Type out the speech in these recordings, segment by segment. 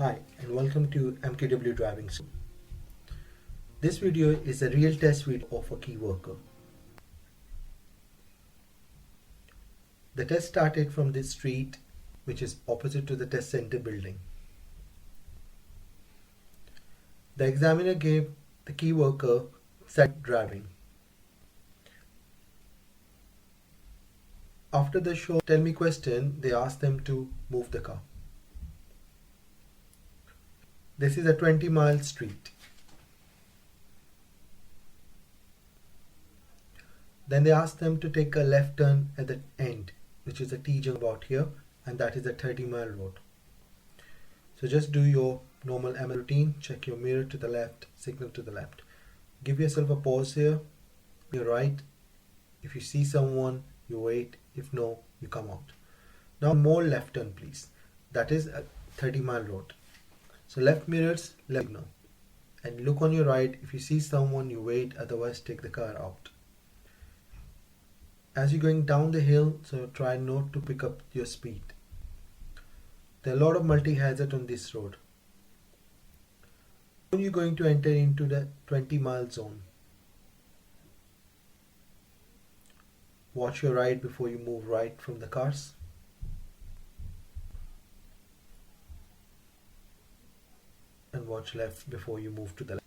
Hi and welcome to MQW Driving School. This video is a real test video of a key worker. The test started from this street which is opposite to the test center building. The examiner gave the key worker set driving. After the show tell me question, they asked them to move the car. This is a 20-mile street. Then they asked them to take a left turn at the end, which is a T-junction about here, and that is a 30-mile road. So just do your normal ML routine, check your mirror to the left, signal to the left. Give yourself a pause here, you're right. If you see someone, you wait. If no, you come out. Now more left turn please. That is a 30-mile road. So left mirrors, left signal. And look on your right. If you see someone, you wait, otherwise take the car out. As you're going down the hill, so try not to pick up your speed. There are a lot of multi-hazard on this road. When you're going to enter into the 20-mile zone, watch your right before you move right from the cars. And watch left before you move to the left.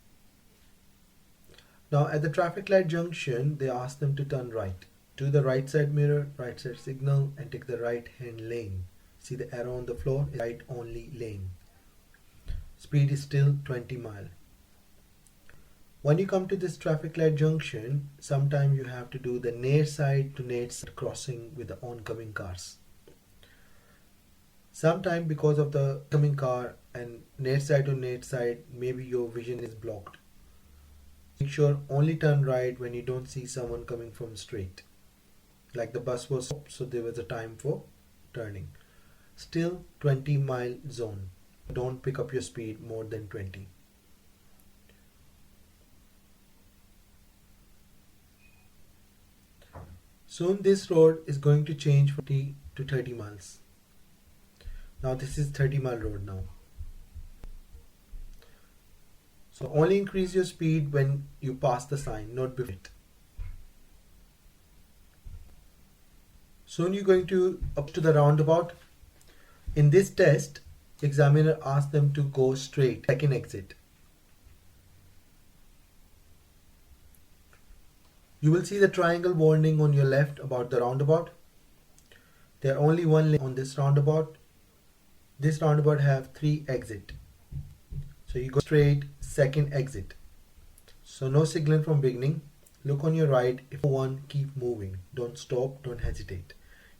Now at the traffic light junction, they ask them to turn right. Do the right side mirror, right side signal, and take the right hand lane. See the arrow on the floor? Right only lane. Speed is still 20 mile. When you come to this traffic light junction, sometimes you have to do the near side to near side crossing with the oncoming cars. Sometimes because of the coming car and near side to near side, maybe your vision is blocked. Make sure only turn right when you don't see someone coming from straight. Like the bus was stopped, so there was a time for turning. Still 20-mile zone. Don't pick up your speed more than 20. Soon this road is going to change from 20 to 30 miles. Now this is 30-mile road now. So only increase your speed when you pass the sign, not before it. Soon you're going to up to the roundabout. In this test, examiner asked them to go straight, second exit. You will see the triangle warning on your left about the roundabout. There are only one lane on this roundabout. This roundabout have 3 exits. So you go straight, second exit. So no signal from beginning. Look on your right. If one, keep moving. Don't stop, don't hesitate.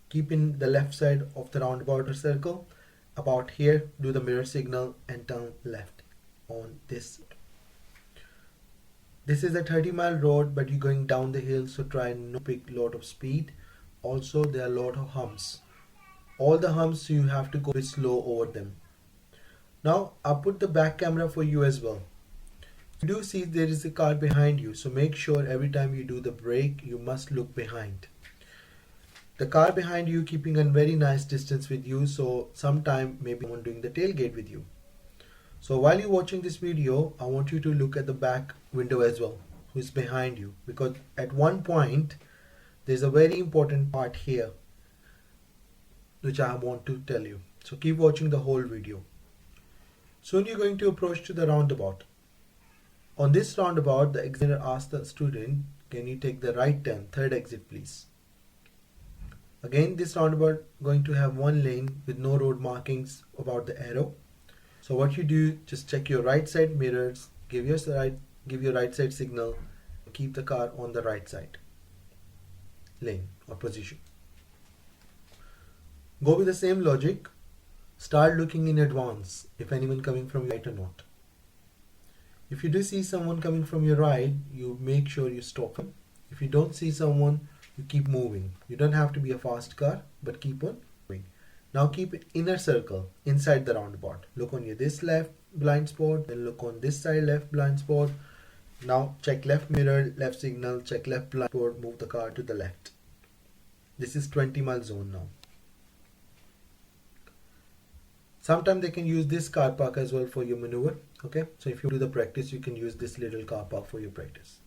Keep in the left side of the roundabout or circle. About here, do the mirror signal and turn left on this. This is a 30-mile road, but you're going down the hill, so try not to pick a lot of speed. Also, there are a lot of humps. All the humps you have to go a bit slow over them. Now, I'll put the back camera for you as well. You do see there is a car behind you, so make sure every time you do the brake, you must look behind. The car behind you keeping a very nice distance with you, so sometime maybe someone doing the tailgate with you. So while you're watching this video, I want you to look at the back window as well, who's behind you, because at one point there's a very important part here which I want to tell you. So keep watching the whole video. Soon you're going to approach to the roundabout. On this roundabout, the examiner asked the student, can you take the right turn, third exit please. Again, this roundabout going to have one lane with no road markings about the arrow. So what you do, just check your right side mirrors, give your right side signal, and keep the car on the right side lane or position. Go with the same logic. Start looking in advance if anyone coming from your right or not. If you do see someone coming from your right, you make sure you stop him. If you don't see someone, you keep moving. You don't have to be a fast car, but keep on moving. Now keep it inner circle inside the roundabout. Look on your this left blind spot, then look on this side left blind spot. Now check left mirror, left signal, check left blind spot, move the car to the left. This is 20-mile zone now. Sometimes they can use this car park as well for your maneuver. Okay, so if you do the practice, you can use this little car park for your practice.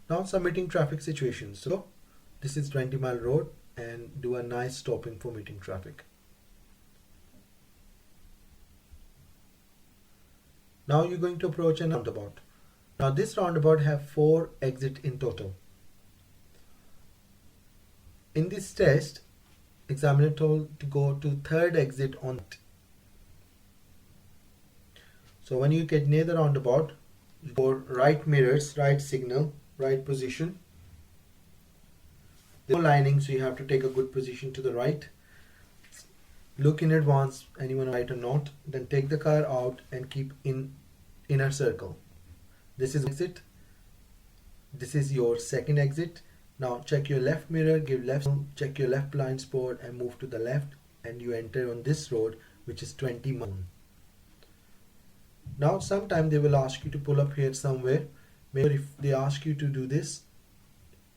Now submitting traffic situations. So this is 20-mile road, and do a nice stopping for meeting traffic. Now you're going to approach a roundabout. Now this roundabout have 4 exits in total. In this test, examiner told to go to 3rd exit on it. So when you get near the roundabout, you go right mirrors, right signal, right position. There's no lining, so you have to take a good position to the right. Look in advance, anyone right or not. Then take the car out and keep in inner circle. This is exit. This is your 2nd exit. Now check your left mirror, give left, check your left blind spot and move to the left, and you enter on this road, which is 20 miles. Now sometime they will ask you to pull up here somewhere. Maybe if they ask you to do this,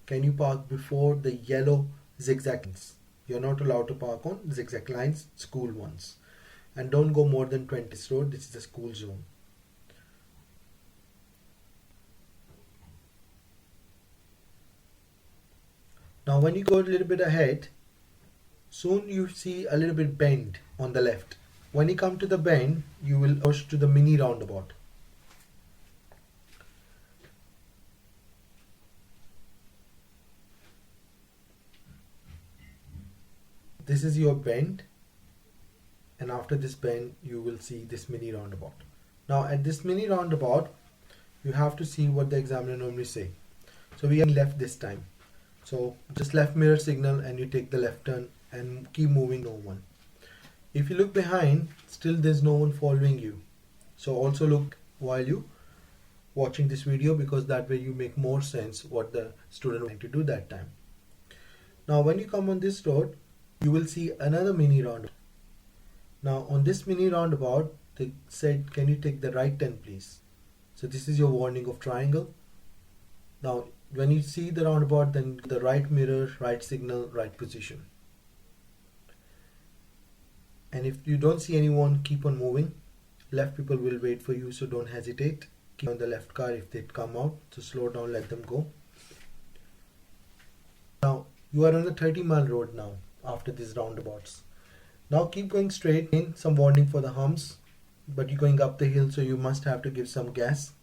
can you park before the yellow zigzag lines? You're not allowed to park on zigzag lines, school ones. And don't go more than 20 this road, this is the school zone. Now when you go a little bit ahead, soon you see a little bit bend on the left. When you come to the bend, you will push to the mini roundabout. This is your bend, and after this bend you will see this mini roundabout. Now at this mini roundabout, you have to see what the examiner normally say. So we are left this time. So just left mirror signal and you take the left turn and keep moving, no one. If you look behind, still there's no one following you. So also look while you watching this video, because that way you make more sense what the student want to do that time. Now when you come on this road, you will see another mini roundabout. Now on this mini roundabout, they said, can you take the right turn please? So this is your warning of triangle. Now when you see the roundabout, then the right mirror, right signal, right position. And if you don't see anyone, keep on moving. Left people will wait for you, so don't hesitate. Keep on the left car if they come out, so slow down, let them go. Now you are on the 30-mile road now after these roundabouts. Now keep going straight in, some warning for the humps, but you're going up the hill, so you must have to give some gas.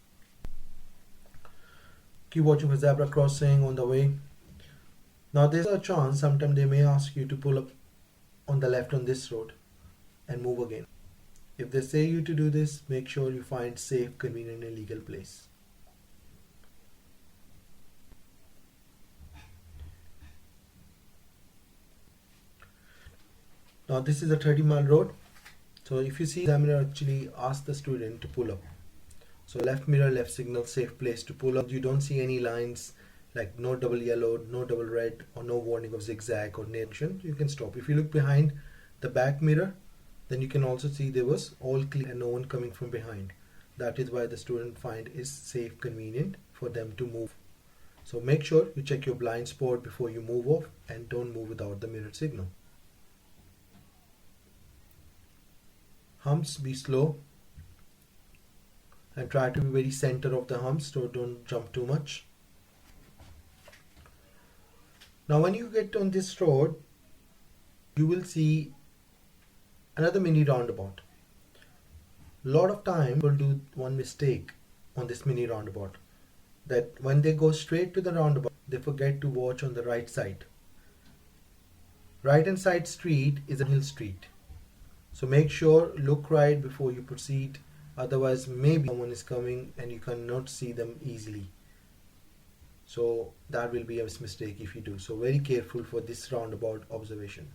Keep watching for zebra crossing on the way. Now there's a chance sometimes they may ask you to pull up on the left on this road and move again. If they say you to do this, make sure you find safe, convenient and legal place. Now this is a 30-mile road. So if you see, the examiner actually ask the student to pull up. So left mirror, left signal, safe place to pull up. You don't see any lines like no double yellow, no double red, or no warning of zigzag or junction. You can stop. If you look behind the back mirror, then you can also see there was all clear and no one coming from behind. That is why the student find is safe, convenient for them to move. So make sure you check your blind spot before you move off, and don't move without the mirror signal. Humps, be slow and try to be very center of the humps, so don't jump too much. Now when you get on this road, you will see another mini roundabout. Lot of time people do one mistake on this mini roundabout, that when they go straight to the roundabout, they forget to watch on the right side. Right hand side street is a hill street, so make sure look right before you proceed, otherwise maybe someone is coming and you cannot see them easily. So that will be a mistake if you do. So very careful for this roundabout observation.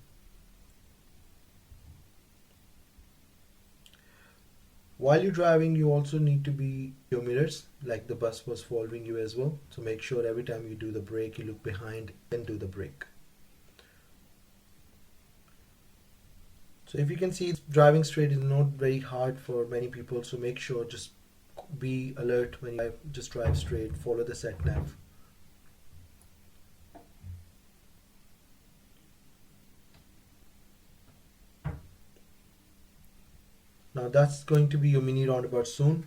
While you're driving, you also need to be your mirrors, like the bus was following you as well. So make sure every time you do the brake, you look behind and do the brake. So if you can see, driving straight is not very hard for many people. So make sure just be alert when you drive, just drive straight, follow the sat nav. that's going to be your mini roundabout soon.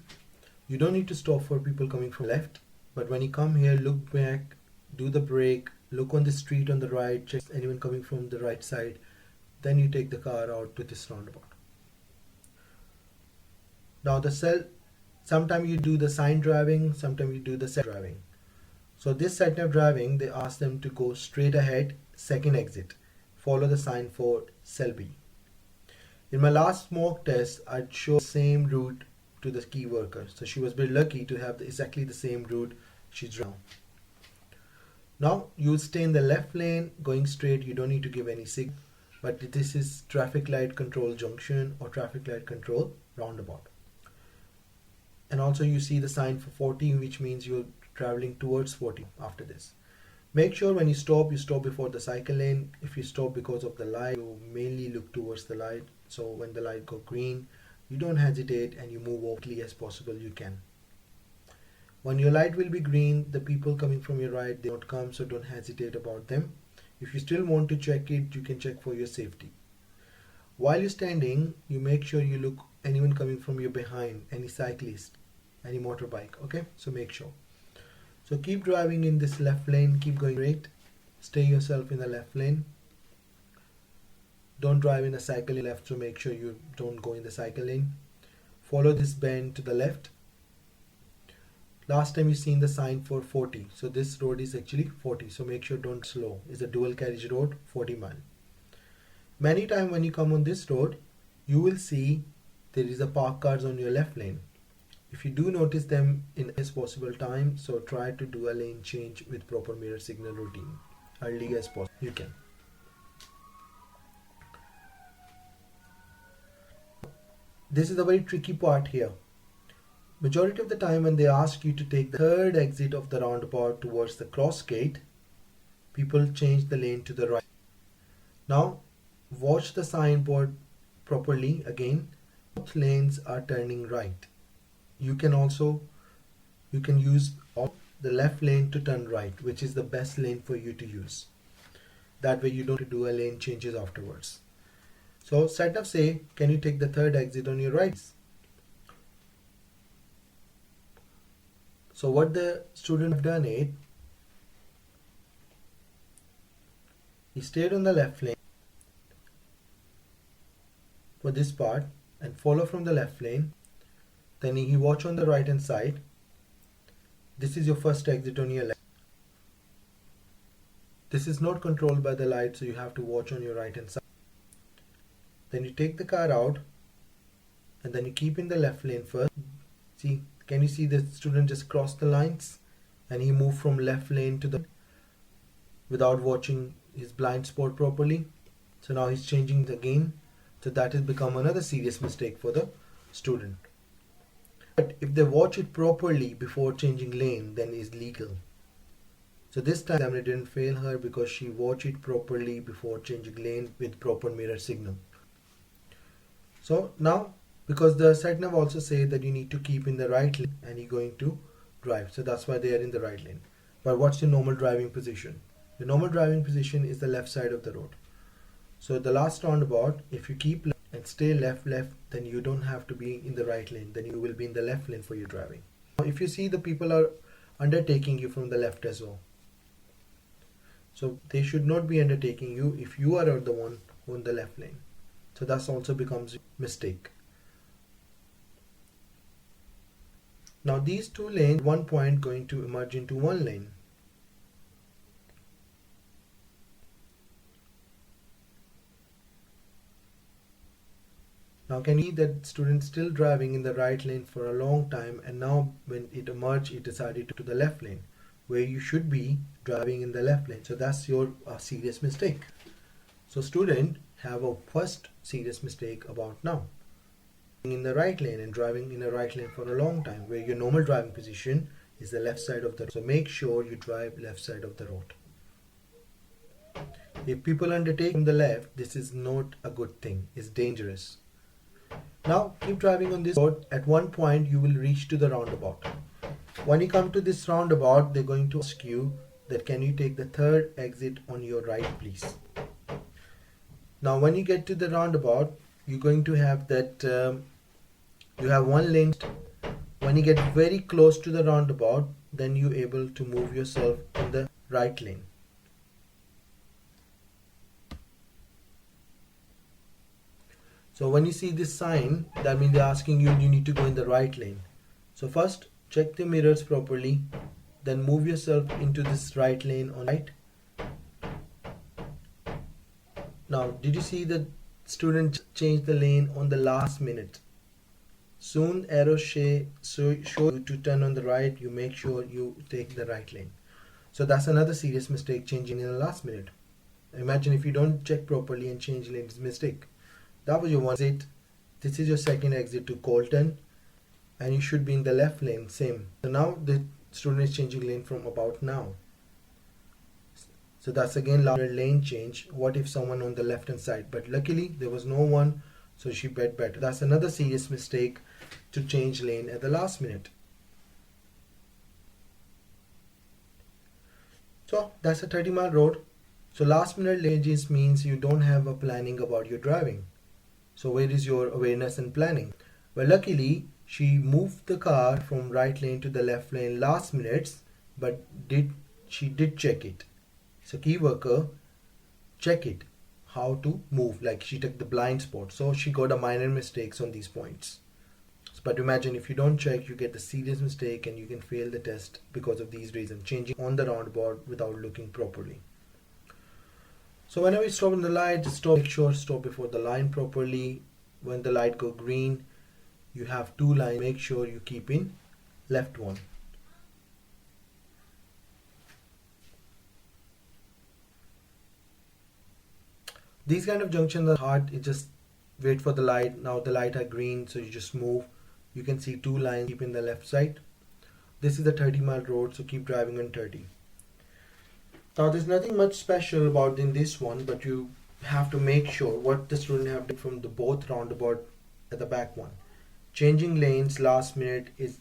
You don't need to stop for people coming from left, but when you come here, look back, do the brake, look on the street on the right, check anyone coming from the right side, then you take the car out to this roundabout. Now sometimes you do the sign driving, sometimes you do the set driving. So this set of driving, they ask them to go straight ahead, second exit, follow the sign for Selby. In my last mock test, I'd show the same route to the key worker. So she was very lucky to have exactly the same route she's drawn. Now you'll stay in the left lane, going straight. You don't need to give any signal, but this is traffic light control junction or traffic light control roundabout. And also you see the sign for 40, which means you're traveling towards 40 after this. Make sure when you stop before the cycle lane. If you stop because of the light, you mainly look towards the light. So when the light go green, you don't hesitate and you move as quickly as possible you can. When your light will be green, the people coming from your right, they don't come, so don't hesitate about them. If you still want to check it, you can check for your safety. While you're standing, you make sure you look anyone coming from your behind, any cyclist, any motorbike, okay? So make sure. So keep driving in this left lane, keep going straight, stay yourself in the left lane. Don't drive in a cycle lane left, so make sure you don't go in the cycle lane. Follow this bend to the left. Last time you seen the sign for 40, so this road is actually 40, so make sure don't slow. It's a dual carriage road, 40 mile. Many times when you come on this road, you will see there is a park cars on your left lane. If you do notice them in as possible time, so try to do a lane change with proper mirror signal routine early as possible. You can. This is the very tricky part here. Majority of the time when they ask you to take the third exit of the roundabout towards the cross gate, people change the lane to the right. Now watch the signboard properly again. Both lanes are turning right. You can use the left lane to turn right, which is the best lane for you to use. That way you don't do a lane changes afterwards. So set up say, can you take the third exit on your right? So what the student have done is, he stayed on the left lane for this part and follow from the left lane. Then he watch on the right hand side. This is your first exit on your left. This is not controlled by the light, so you have to watch on your right hand side. Then you take the car out and then you keep in the left lane first. See, can you see the student just crossed the lines and he moved from left lane to the without watching his blind spot properly. So now he's changing again. So that has become another serious mistake for the student. But if they watch it properly before changing lane, then it's legal. So this time I didn't fail her because she watched it properly before changing lane with proper mirror signal. So now, because the sat-nav also say that you need to keep in the right lane and you're going to drive. So that's why they are in the right lane. But what's your normal driving position? The normal driving position is the left side of the road. So the last roundabout, if you keep left and stay left, then you don't have to be in the right lane. Then you will be in the left lane for your driving. Now, if you see the people are undertaking you from the left as well. So they should not be undertaking you if you are the one on the left lane. So that also becomes a mistake. Now these two lanes, at one point going to emerge into one lane. Now can you see that student still driving in the right lane for a long time, and now when it emerged, it decided to the left lane, where you should be driving in the left lane. So that's your serious mistake. So student have a first serious mistake about now. In the right lane and driving in the right lane for a long time, where your normal driving position is the left side of the road. So make sure you drive left side of the road. If people undertake from the left, this is not a good thing. It's dangerous. Now keep driving on this road. At one point you will reach to the roundabout. When you come to this roundabout, they're going to ask you that can you take the third exit on your right, please. Now when you get to the roundabout, you're going to have that You have one lane. When you get very close to the roundabout, then you're able to move yourself in the right lane. So when you see this sign, that means they're asking you need to go in the right lane. So first check the mirrors properly, then move yourself into this right lane on right. Now did you see the student change the lane on the last minute? Soon arrow show you to turn on the right, you make sure you take the right lane. So that's another serious mistake, changing in the last minute. Imagine if you don't check properly and change lane, it's a mistake. That was your one exit. This is your second exit to Colton, and you should be in the left lane, same. So now the student is changing lane from about now. So that's again lane change. What if someone on the left hand side? But luckily there was no one, so she bet better. That's another serious mistake, to change lane at the last minute. So that's a 30-mile road. So last minute lane change means you don't have a planning about your driving. So where is your awareness and planning? Well, luckily she moved the car from right lane to the left lane last minutes, but she did check it. So key worker, check it, how to move, like she took the blind spot. So she got a minor mistakes on these points. But imagine if you don't check, you get the serious mistake and you can fail the test because of these reasons, changing on the roundabout without looking properly. So whenever you stop in the light, just stop, make sure stop before the line properly. When the light go green, you have two lines, make sure you keep in left one. These kind of junctions are hard. You just wait for the light. Now the light are green, so you just move. You can see two lines, keep in the left side. This is the 30-mile road, so keep driving on 30. Now there's nothing much special about in this one, but you have to make sure what the student have done from the both roundabout at the back one. Changing lanes last minute is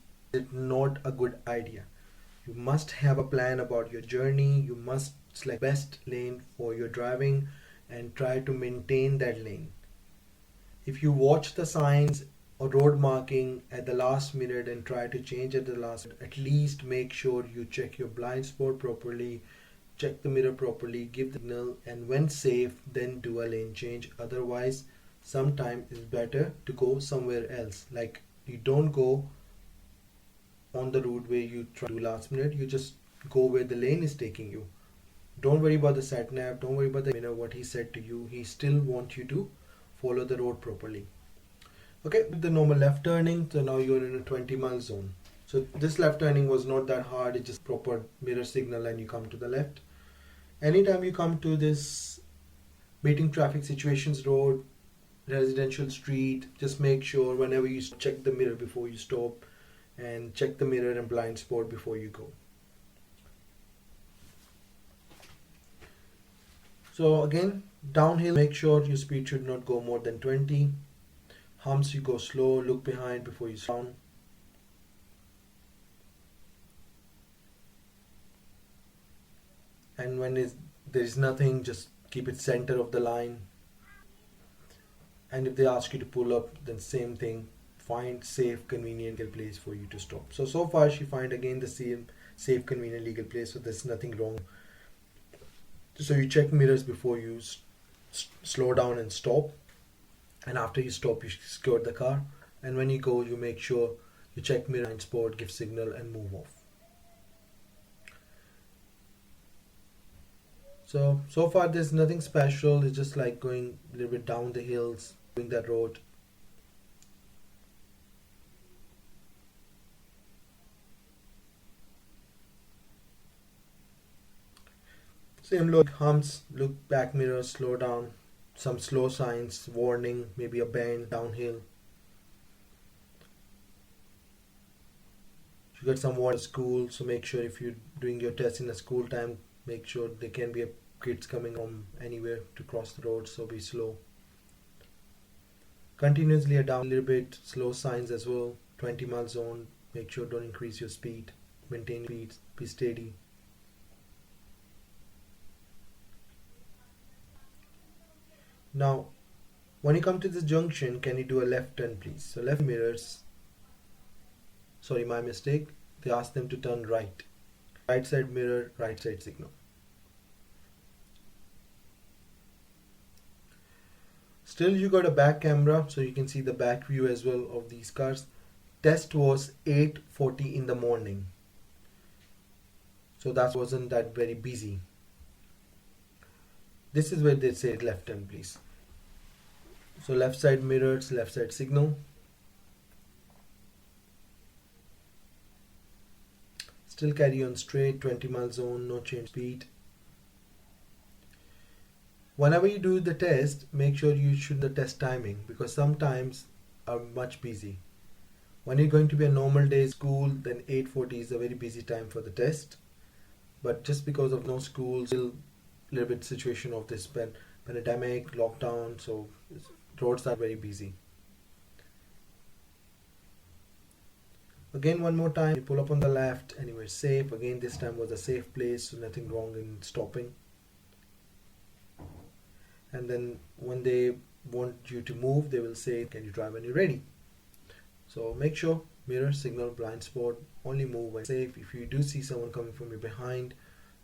not a good idea. You must have a plan about your journey. You must select best lane for your driving and try to maintain that lane. If you watch the signs or road marking at the last minute and try to change at the last minute, at least make sure you check your blind spot properly, check the mirror properly, give the signal, and when safe, then do a lane change. Otherwise, sometimes it's better to go somewhere else. Like you don't go on the route where you try to do last minute, you just go where the lane is taking you. Don't worry about the sat nav, don't worry about what he said to you. He still wants you to follow the road properly. Okay, the normal left turning, so now you're in a 20-mile zone. So this left turning was not that hard, it's just proper mirror signal and you come to the left. Anytime you come to this meeting traffic situations road, residential street, just make sure whenever you check the mirror before you stop, and check the mirror and blind spot before you go. So again, downhill, make sure your speed should not go more than 20. Humps, you go slow, look behind before you slow down. And when there is nothing, just keep it center of the line. And if they ask you to pull up, then same thing, find safe, convenient legal place for you to stop. So far she find again the same safe, convenient legal place, so there's nothing wrong. So you check mirrors before you slow down and stop. And after you stop, you secure the car. And when you go, you make sure you check mirror and spot, give signal and move off. So far there's nothing special. It's just like going a little bit down the hills, doing that road. Same look, humps, look back mirror, slow down. Some slow signs, warning, maybe a bend, downhill. You got some warning at school, so make sure if you're doing your test in a school time, make sure there can be kids coming from anywhere to cross the road, so be slow. Continuously down a little bit, slow signs as well, 20-mile zone, make sure don't increase your speed, maintain speed, be steady. Now, When you come to this junction, can you do a left turn please? So left mirrors, sorry, my mistake, they ask them to turn right. Right side mirror, right side signal. Still you got a back camera, so you can see the back view as well of these cars. Test was 8:40 in the morning, so that wasn't that very busy. This is where they say left turn please. So left side mirrors, left side signal. Still carry on straight, 20 mile zone, no change speed. Whenever you do the test, make sure you shoot the test timing, because sometimes are much busy. When you're going to be a normal day school, then 8:40 is a very busy time for the test. But just because of no schools, still a little bit situation of this pandemic, lockdown, so roads are very busy. Again, one more time, you pull up on the left and you were safe. Again, this time was a safe place, so nothing wrong in stopping. And then when they want you to move, they will say, can you drive when you're ready? So make sure, mirror, signal, blind spot, only move when safe. If you do see someone coming from you behind,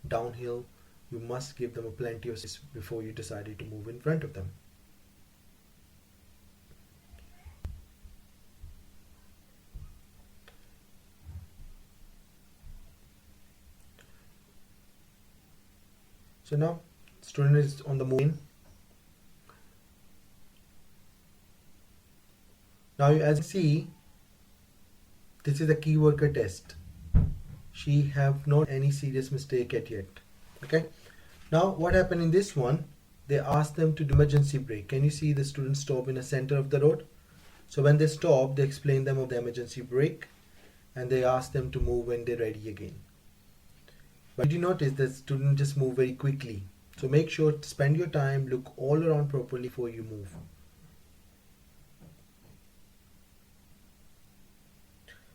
downhill, you must give them a plenty of space before you decided to move in front of them. So now, student is on the move. Now as you see, this is a key worker test. She have not any serious mistake yet. Okay. Now what happened in this one, they asked them to do emergency brake. Can you see the student stop in the center of the road? So when they stop, they explain them of the emergency brake and they ask them to move when they're ready again. But did you notice that student just move very quickly? So make sure to spend your time, look all around properly before you move.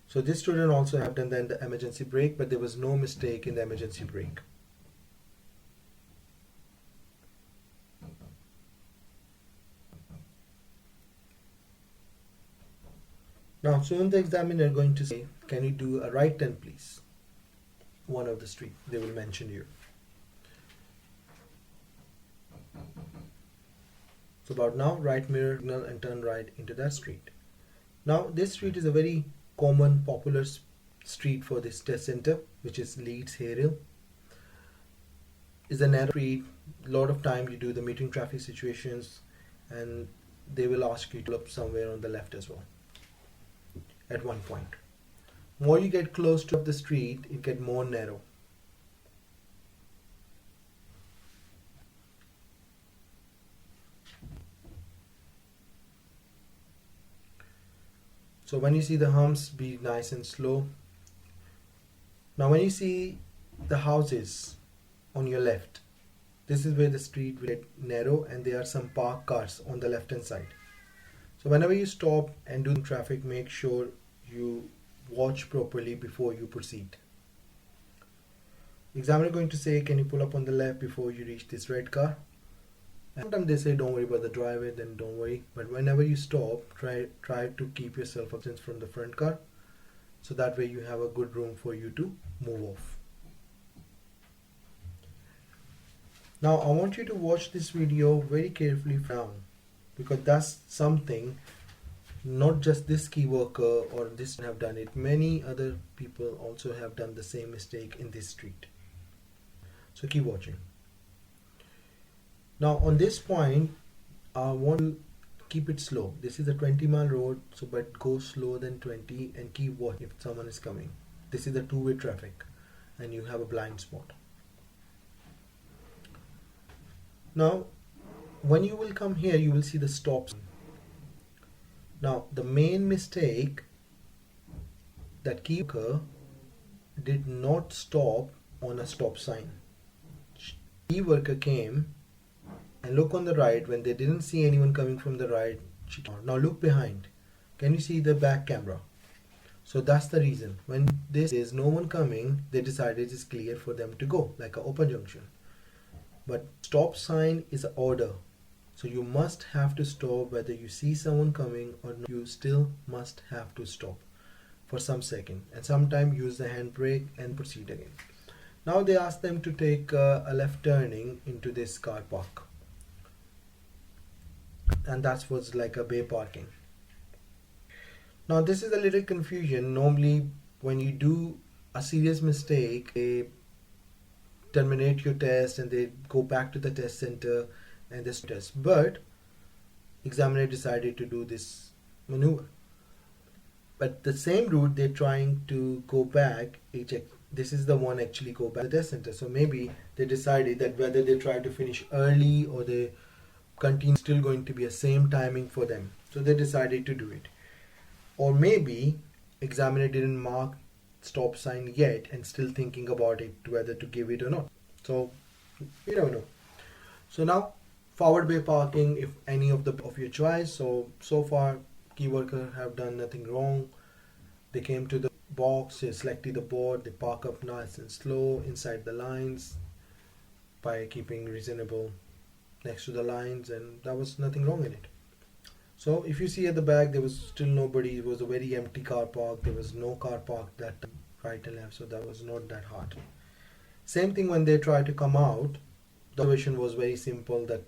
So this student also have done then the emergency brake, but there was no mistake in the emergency brake. Now soon the examiner going to say, can you do a right turn please? One of the street, they will mention you. So about now, right mirror signal and turn right into that street. Now this street is a very common, popular street for this test center, which is Leeds Harehills. It's a narrow street. A lot of time you do the meeting traffic situations, and they will ask you to look somewhere on the left as well. At one point, more you get close to the street, it get more narrow. So when you see the humps, be nice and slow. Now when you see the houses on your left, this is where the street will get narrow and there are some parked cars on the left hand side. So whenever you stop and do traffic, make sure you watch properly before you proceed. Examiner going to say, can you pull up on the left before you reach this red car? And sometimes they say don't worry about the driver, then don't worry. But whenever you stop, try to keep yourself a distance from the front car, so that way you have a good room for you to move off. Now I want you to watch this video very carefully now, because that's something not just this key worker or this have done it, many other people also have done the same mistake in this street. So keep watching. Now on this point, I want to keep it slow. This is a 20-mile road, so but go slower than 20 and keep watching if someone is coming. This is a two-way traffic and you have a blind spot. Now when you will come here, you will see the stop sign. Now the main mistake, that key worker did not stop on a stop sign. Key worker came and look on the right. When they didn't see anyone coming from the right, now look behind. Can you see the back camera? So that's the reason. When there's no one coming, they decided it's clear for them to go, like an open junction. But stop sign is an order. So you must have to stop whether you see someone coming or not. You still must have to stop for some second and sometimes use the handbrake and proceed again. Now they ask them to take a left turning into this car park, and that was like a bay parking. Now this is a little confusion. Normally when you do a serious mistake, they terminate your test and they go back to the test center and this test. But examiner decided to do this maneuver. But the same route they're trying to go back, this is the one actually go back to the test center. So maybe they decided that whether they try to finish early or they continue, still going to be a same timing for them. So they decided to do it. Or maybe examiner didn't mark stop sign yet and still thinking about it whether to give it or not. So we don't know. So now forward bay parking, if any of your choice. So far key worker have done nothing wrong. They came to the box, they selected the board, they park up nice and slow inside the lines by keeping reasonable next to the lines, and there was nothing wrong in it. So if you see at the back, there was still nobody. It was a very empty car park. There was no car park that right and left, so that was not that hard. Same thing when they try to come out. The observation was very simple, that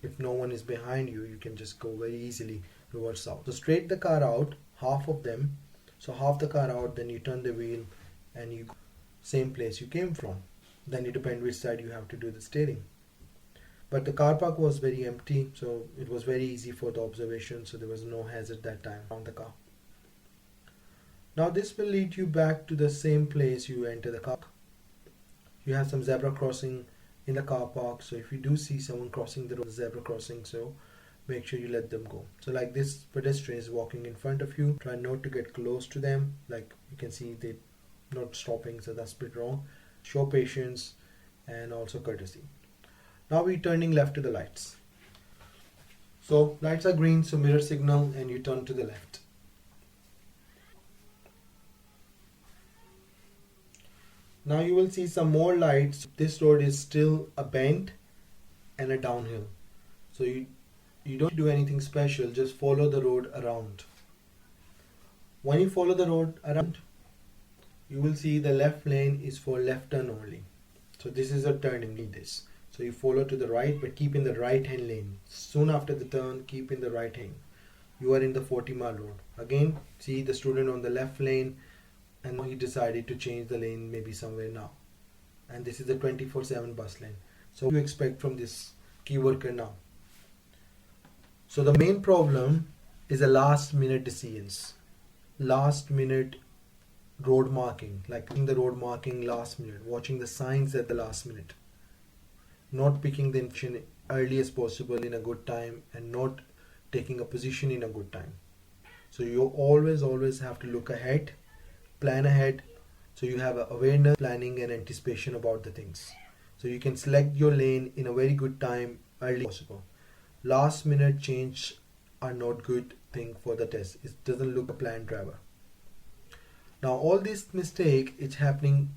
if no one is behind you, you can just go very easily reverse out. So straight the car out, half of them. So half the car out, then you turn the wheel and you go same place you came from. Then it depends which side you have to do the steering. But the car park was very empty, so it was very easy for the observation, so there was no hazard that time on the car. Now this will lead you back to the same place you enter the car. You have some zebra crossing in the car park, so if you do see someone crossing the road, zebra crossing, so make sure you let them go. So like this pedestrian is walking in front of you, try not to get close to them. Like you can see they not stopping, so that's a bit wrong. Show patience and also courtesy. Now we're turning left to the lights. So lights are green, so mirror signal and you turn to the left. Now you will see some more lights. This road is still a bend and a downhill. So you don't do anything special, just follow the road around. When you follow the road around, you will see the left lane is for left turn only. So this is a turning in this. So you follow to the right, but keep in the right hand lane. Soon after the turn, keep in the right hand. You are in the 40-mile road. Again, see the student on the left lane, and he decided to change the lane maybe somewhere now. And this is the 24/7 bus lane. So what do you expect from this key worker now? So the main problem is a last minute decisions. Last minute road marking, like in the road marking last minute, watching the signs at the last minute. Not picking the information early as possible in a good time and not taking a position in a good time. So you always have to look ahead, plan ahead, so you have awareness, planning and anticipation about the things. So you can select your lane in a very good time early as possible. Last minute change are not good thing for the test. It doesn't look a planned driver. Now all this mistake is happening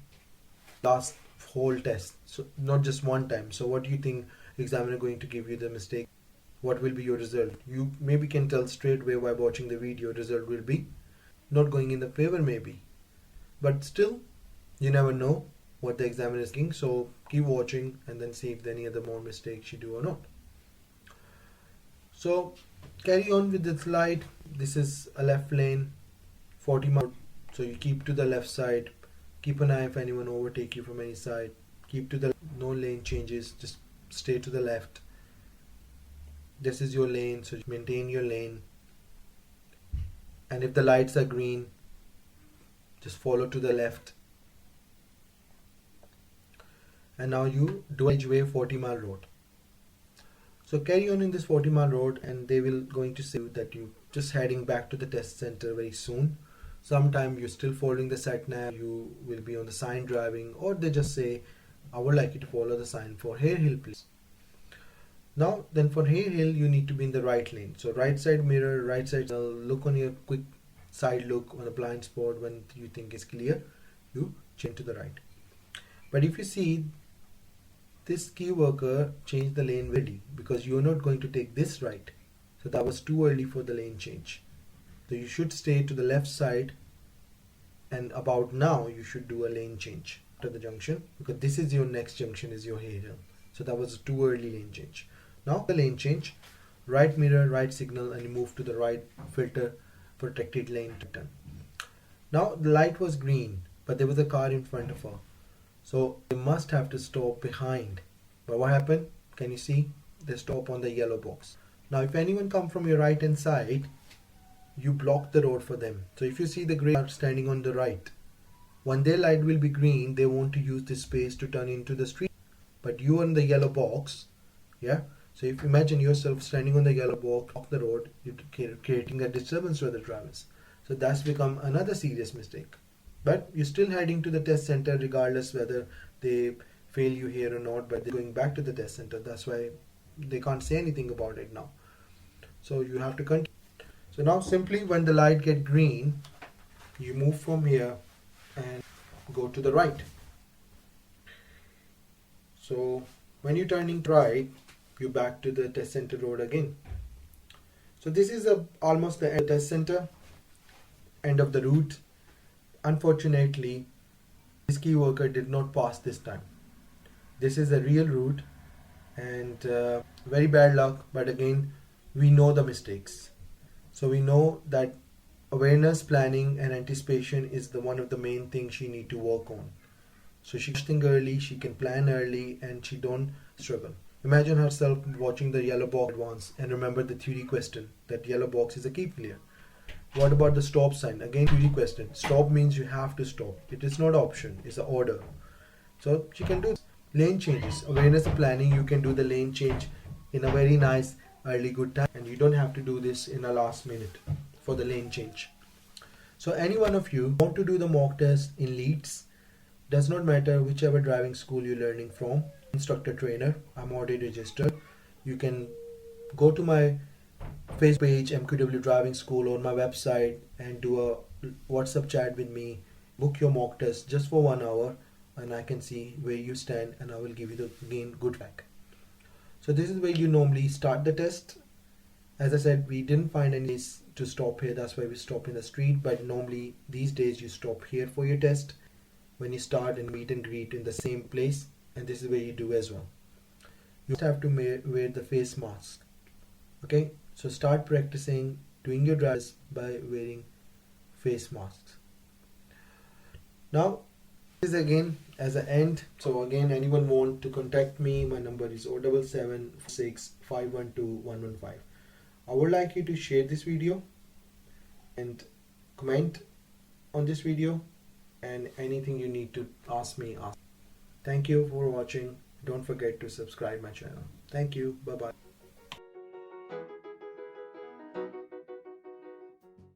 last whole test, so not just one time. So what do you think examiner going to give you the mistake? What will be your result? You maybe can tell straight away by watching the video. Result will be not going in the favor maybe, but still you never know what the examiner is thinking. So keep watching and then see if there any other more mistakes you do or not. So carry on with the slide. This is a left lane, 40 mile. So you keep to the left side. Keep an eye if anyone overtake you from any side. Keep to the no lane changes, just stay to the left. This is your lane, so maintain your lane. And if the lights are green, just follow to the left. And now you do carriageway 40-mile road. So carry on in this 40-mile road, and they will going to say that you just heading back to the test center very soon. Sometime you're still following the sat nav, you will be on the sign driving, or they just say, I would like you to follow the sign for Harehills, please. Now then for Harehills, you need to be in the right lane. So right side mirror, right side, look on your quick side look on a blind spot. When you think is clear, you change to the right. But if you see this key worker changed the lane ready because you're not going to take this right. So that was too early for the lane change. So you should stay to the left side, and about now you should do a lane change to the junction, because this is your next junction, is your Harehill. So that was a too early lane change. Now the lane change, right mirror, right signal, and you move to the right filter protected lane to turn. Now the light was green, but there was a car in front of her. So they must have to stop behind. But what happened? Can you see? They stop on the yellow box. Now if anyone come from your right hand side, you block the road for them. So if you see the grey car standing on the right, when their light will be green, they want to use this space to turn into the street. But you are in the yellow box, yeah? So if you imagine yourself standing on the yellow box, block the road, you're creating a disturbance to other drivers. So that's become another serious mistake. But you're still heading to the test center regardless whether they fail you here or not, but they're going back to the test center. That's why they can't say anything about it now. So you have to continue. So now simply when the light get green, you move from here and go to the right. So when you're turning right, you're back to the test center road again. So this is almost the end of the test center, end of the route. Unfortunately, this key worker did not pass this time. This is a real route, and very bad luck, but again, we know the mistakes. So we know that awareness, planning and anticipation is one of the main things she need to work on. So she can think early, she can plan early, and she don't struggle. Imagine herself watching the yellow box once and remember the theory question that yellow box is a keep clear. What about the stop sign? Again, theory question. Stop means you have to stop. It is not an option, it's an order. So she can do lane changes. Awareness and planning, you can do the lane change in a very nice early good time, and you don't have to do this in a last minute for the lane change. So any one of you want to do the mock test in Leeds, does not matter whichever driving school you're learning from, instructor trainer, I'm already registered. You can go to my Facebook page MQW Driving School on my website and do a WhatsApp chat with me, book your mock test just for 1 hour, and I can see where you stand and I will give you the again good feedback. So this is where you normally start the test. As I said, we didn't find any place to stop here, that's why we stop in the street, but normally these days you stop here for your test when you start and meet and greet in the same place, and this is where you do as well. You just have to wear the face mask. Okay, so start practicing doing your drives by wearing face masks. Now this is again as an end. So again, anyone want to contact me, my number is 07746512115. I would like you to share this video and comment on this video, and anything you need to ask me, ask. Thank you for watching. Don't forget to subscribe my channel. Thank you. Bye bye.